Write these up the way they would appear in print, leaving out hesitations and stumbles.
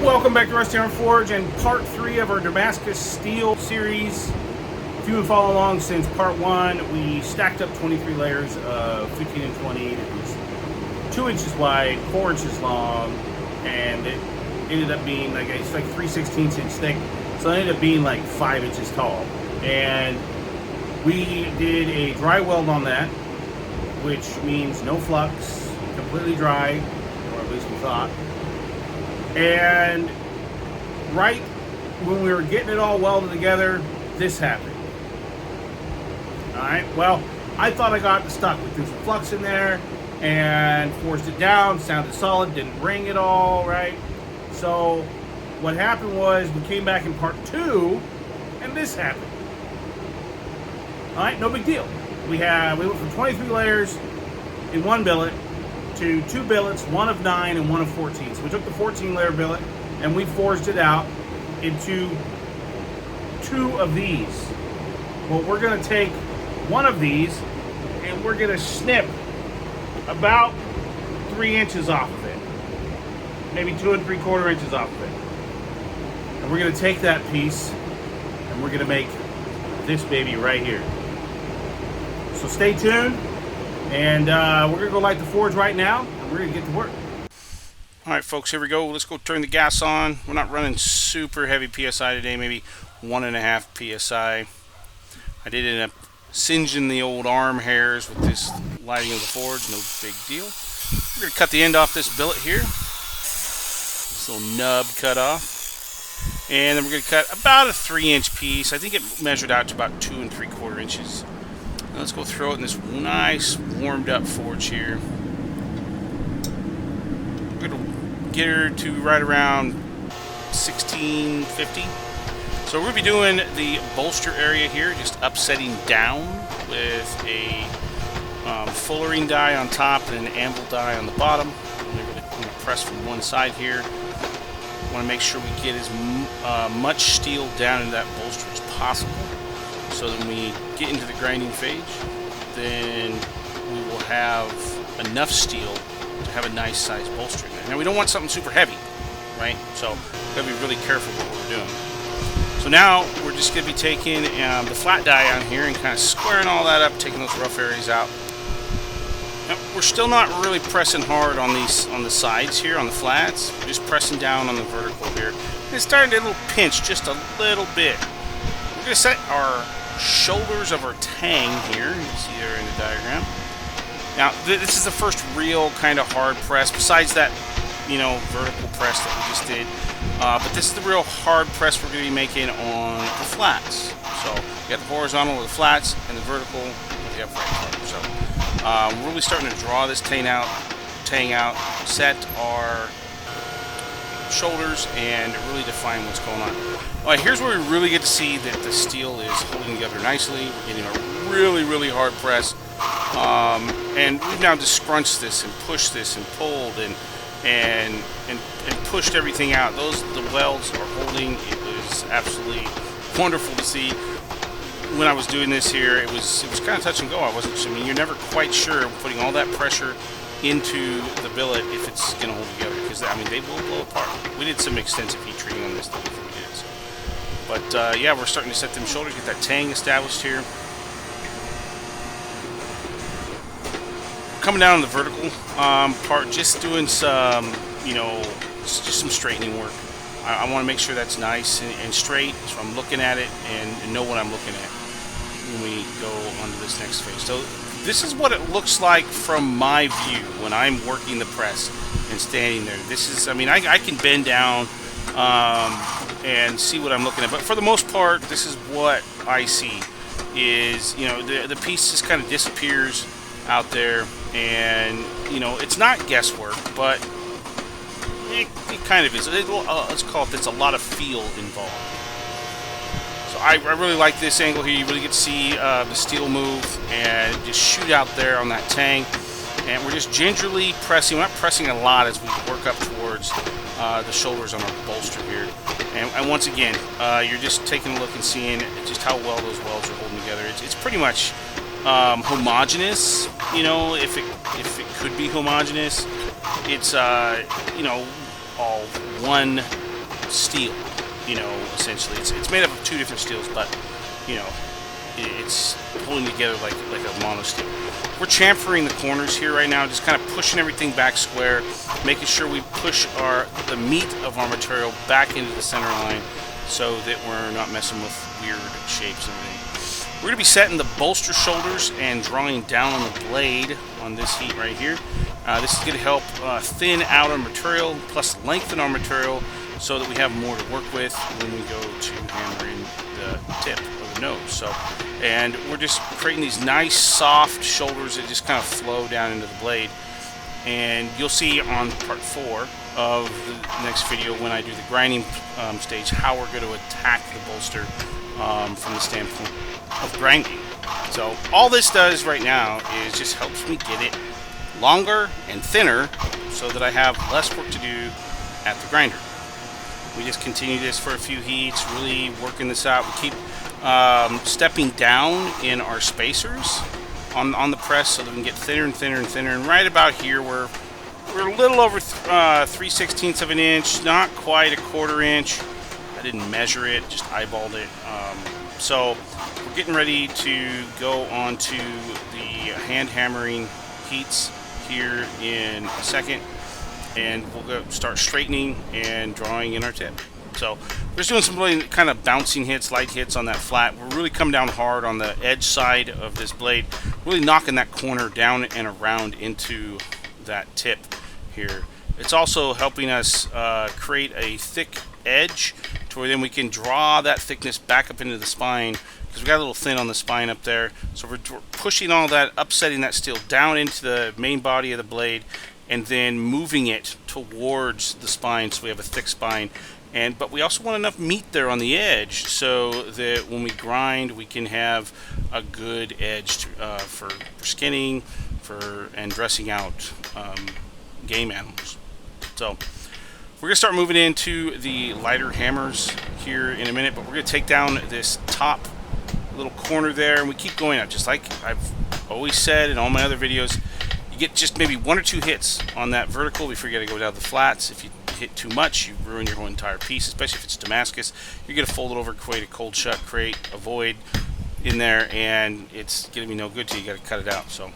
Welcome back to Rusty Iron Forge and part 3 of our Damascus steel series. If you've been following along since part 1, we stacked up 23 layers of 15 and 20. It was 2 inches wide, 4 inches long, and it ended up being like, it's like 3/16 inch thick, so it ended up being like 5 inches tall. And we did a dry weld on that, which means no flux, completely dry, or at least we thought. And right when we were getting it all welded together, this happened. Alright, well, I thought I got the stuck. We threw some flux in there and forced it down, sounded solid, didn't ring at all, right? So what happened was we came back in part 2 and this happened. Alright, no big deal. We went from 23 layers in one billet to 2 billets, one of 9 and one of 14. So we took the 14 layer billet and we forged it out into 2 of these. Well, we're going to take one of these and we're going to snip about 3 inches off of it. Maybe 2 3/4 inches off of it. And we're going to take that piece and we're going to make this baby right here. So stay tuned. And we're going to go light the forge right now, and we're going to get to work. Alright folks, here we go. Let's go turn the gas on. We're not running super heavy PSI today, maybe 1.5 PSI. I did end up singeing the old arm hairs with this lighting of the forge, no big deal. We're going to cut the end off this billet here. This little nub cut off. And then we're going to cut about a 3-inch piece. I think it measured out to about 2 3/4 inches. Let's go throw it in this nice warmed up forge here. We're going to get her to right around 1650. So we're going to be doing the bolster area here, just upsetting down with a fullering die on top and an anvil die on the bottom. We're going to press from one side here. Want to make sure we get as much steel down in that bolster as possible. So that when we get into the grinding phase, then we will have enough steel to have a nice size bolster in there. Now we don't want something super heavy, right? So we've got to be really careful what we're doing. So now we're just going to be taking the flat die on here and kind of squaring all that up, taking those rough areas out. Now, we're still not really pressing hard on the sides here, on the flats. We're just pressing down on the vertical here. And it's starting to little pinch just a little bit. We're going to set our shoulders of our tang here. You can see there in the diagram. Now, this is the first real kind of hard press, besides that, vertical press that we just did. But this is the real hard press we're going to be making on the flats. So, you got the horizontal with the flats and the vertical with the upright part. So, we're really starting to draw this tang out, set our shoulders, and really define what's going on. Alright, here's where we really get to see that the steel is holding together nicely. We're getting a really, really hard press. And we've now just scrunched this and pushed this and pulled and pushed everything out. The welds are holding. It was absolutely wonderful to see. When I was doing this here, it was kind of touch and go. You're never quite sure putting all that pressure into the billet if it's going to hold together, because they will blow apart. We did some extensive heat treating on this thing before we did it. So. But yeah, we're starting to set them shoulders, get that tang established here. Coming down on the vertical part, just doing some, just some straightening work. I want to make sure that's nice and straight, so I'm looking at it and know what I'm looking at when we go on to this next phase. So this is what it looks like from my view when I'm working the press and standing there. This is, I can bend down and see what I'm looking at, but for the most part, this is what I see. Is, the piece just kind of disappears out there, and it's not guesswork, but it kind of is. Let's call it, there's a lot of feel involved. So I really like this angle here. You really get to see the steel move and just shoot out there on that tang. And we're just gingerly pressing. We're not pressing a lot as we work up towards the shoulders on our bolster here. And once again, you're just taking a look and seeing just how well those welds are holding together. It's pretty much homogeneous, if it could be homogeneous. It's all one steel, you know, essentially. It's made up of two different steels, but, you know, it's holding together like a mono steel. We're chamfering the corners here right now, just kind of pushing everything back square, making sure we push the meat of our material back into the center line so that we're not messing with weird shapes and everything. We're going to be setting the bolster shoulders and drawing down on the blade on this heat right here. This is going to help thin out our material, plus lengthen our material so that we have more to work with when we go to hammering the tip of the nose. So, and we're just creating these nice soft shoulders that just kind of flow down into the blade. And you'll see on part 4 of the next video when I do the grinding stage how we're going to attack the bolster from the standpoint of grinding. So all this does right now is just helps me get it longer and thinner so that I have less work to do at the grinder. We just continue this for a few heats, really working this out. We keep stepping down in our spacers on the press so that we can get thinner and thinner and thinner. And right about here we're a little over 3/16 of an inch, not quite a 1/4 inch. I didn't measure it, just eyeballed it. So we're getting ready to go on to the hand hammering heats here in a second, and we'll go start straightening and drawing in our tip. So we're just doing some really kind of bouncing hits, light hits on that flat. We're really coming down hard on the edge side of this blade, really knocking that corner down and around into that tip here. It's also helping us create a thick edge to where then we can draw that thickness back up into the spine, because we got a little thin on the spine up there. So we're pushing all that, upsetting that steel down into the main body of the blade, and then moving it towards the spine so we have a thick spine. But we also want enough meat there on the edge so that when we grind we can have a good edge for skinning and dressing out game animals. So we're going to start moving into the lighter hammers here in a minute, but we're going to take down this top little corner there, and we keep going up just like I've always said in all my other videos. You get just maybe 1 or 2 hits on that vertical before you got to go down the flats. If you hit too much, you ruin your whole entire piece, especially if it's Damascus. You're going to fold it over, create a cold shut, create a void in there, and it's going to be no good to you. You got to cut it out. So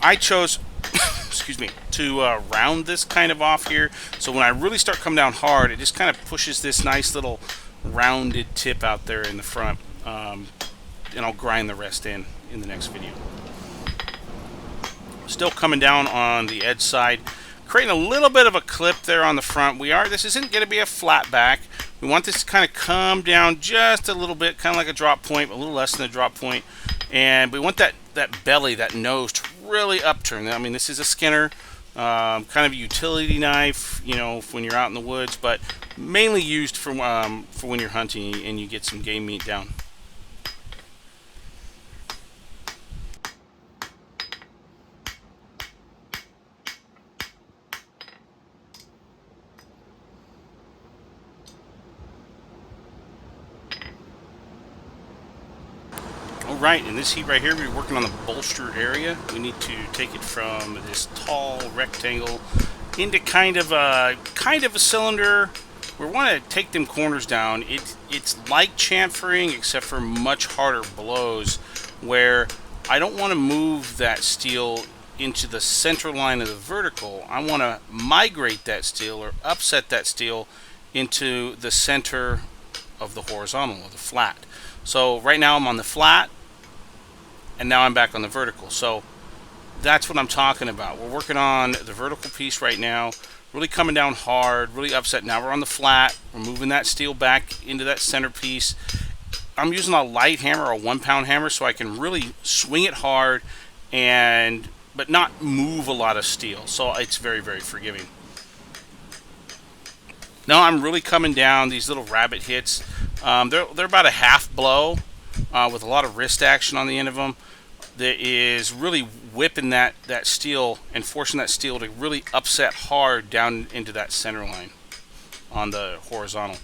I chose excuse me, to round this kind of off here, so when I really start coming down hard, it just kind of pushes this nice little rounded tip out there in the front, and I'll grind the rest in the next video. Still coming down on the edge side, creating a little bit of a clip there on the front. This isn't going to be a flat back. We want this to kind of come down just a little bit, kind of like a drop point, a little less than a drop point. And we want that belly, that nose, to really upturn. I mean, this is a Skinner, kind of a utility knife, you know, when you're out in the woods, but mainly used for when you're hunting and you get some game meat down. Alright, in this heat right here, we're working on the bolster area. We need to take it from this tall rectangle into kind of a cylinder. We want to take them corners down. It's like chamfering, except for much harder blows, where I don't want to move that steel into the center line of the vertical. I want to migrate that steel or upset that steel into the center of the horizontal, or the flat. So right now I'm on the flat, and now I'm back on the vertical. So that's what I'm talking about. We're working on the vertical piece right now, really coming down hard, really upset. Now we're on the flat. We're moving that steel back into that center piece. I'm using a light hammer, a 1-pound hammer, so I can really swing it hard but not move a lot of steel. So it's very, very forgiving. Now I'm really coming down these little rabbit hits. They're about a half blow with a lot of wrist action on the end of them. That is really whipping that steel and forcing that steel to really upset hard down into that center line on the horizontal.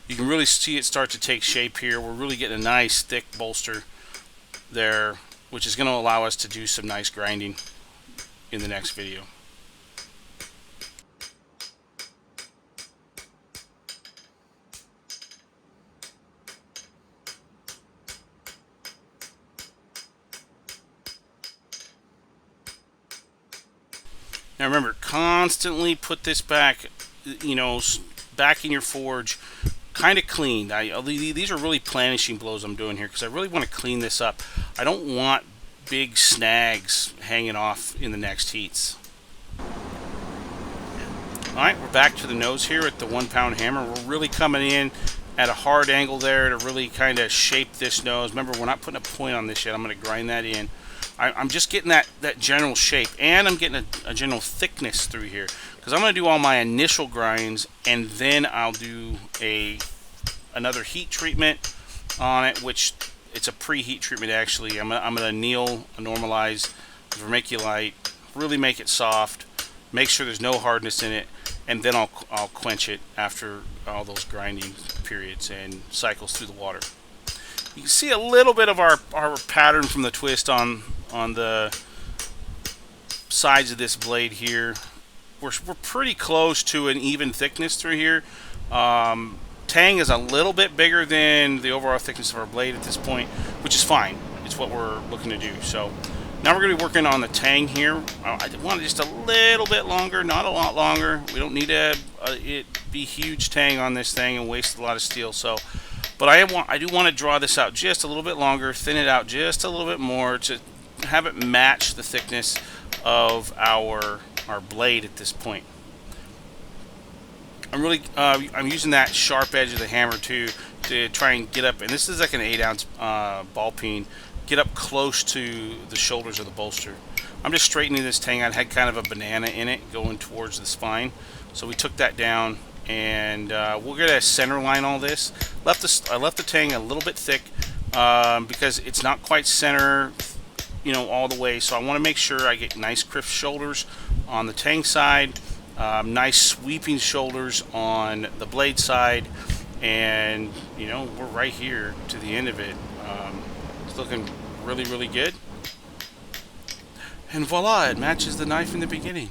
You can really see it start to take shape here. We're really getting a nice thick bolster there, which is going to allow us to do some nice grinding in the next video. Now remember, constantly put this back, you know, back in your forge, kind of cleaned. These are really planishing blows I'm doing here because I really want to clean this up. I don't want big snags hanging off in the next heats. Alright, we're back to the nose here at the 1 pound hammer. We're really coming in at a hard angle there to really kind of shape this nose. Remember, we're not putting a point on this yet. I'm going to grind that in. I'm just getting that general shape, and I'm getting a general thickness through here because I'm going to do all my initial grinds, and then I'll do another heat treatment on it, which it's a preheat treatment actually. I'm going to anneal, normalize, vermiculite, really make it soft, make sure there's no hardness in it, and then I'll quench it after all those grinding periods and cycles through the water. You can see a little bit of our pattern from the twist on the sides of this blade here. We're pretty close to an even thickness through here. Tang is a little bit bigger than the overall thickness of our blade at this point, which is fine. It's what we're looking to do. So now we're going to be working on the tang here. I want it just a little bit longer, not a lot longer. We don't need it be huge tang on this thing and waste a lot of steel. So, but I do want to draw this out just a little bit longer, thin it out just a little bit more to have it match the thickness of our blade at this point. I'm using that sharp edge of the hammer too to try and get up, and this is like an 8-ounce ball peen, get up close to the shoulders of the bolster. I'm just straightening this tang. I had kind of a banana in it going towards the spine, so we took that down, and we're gonna center line all this. I left the tang a little bit thick because it's not quite center, you know, all the way. So I want to make sure I get nice crisp shoulders on the tang side. Nice sweeping shoulders on the blade side, and you know, we're right here to the end of it. It's looking really, really good, and voila, it matches the knife in the beginning.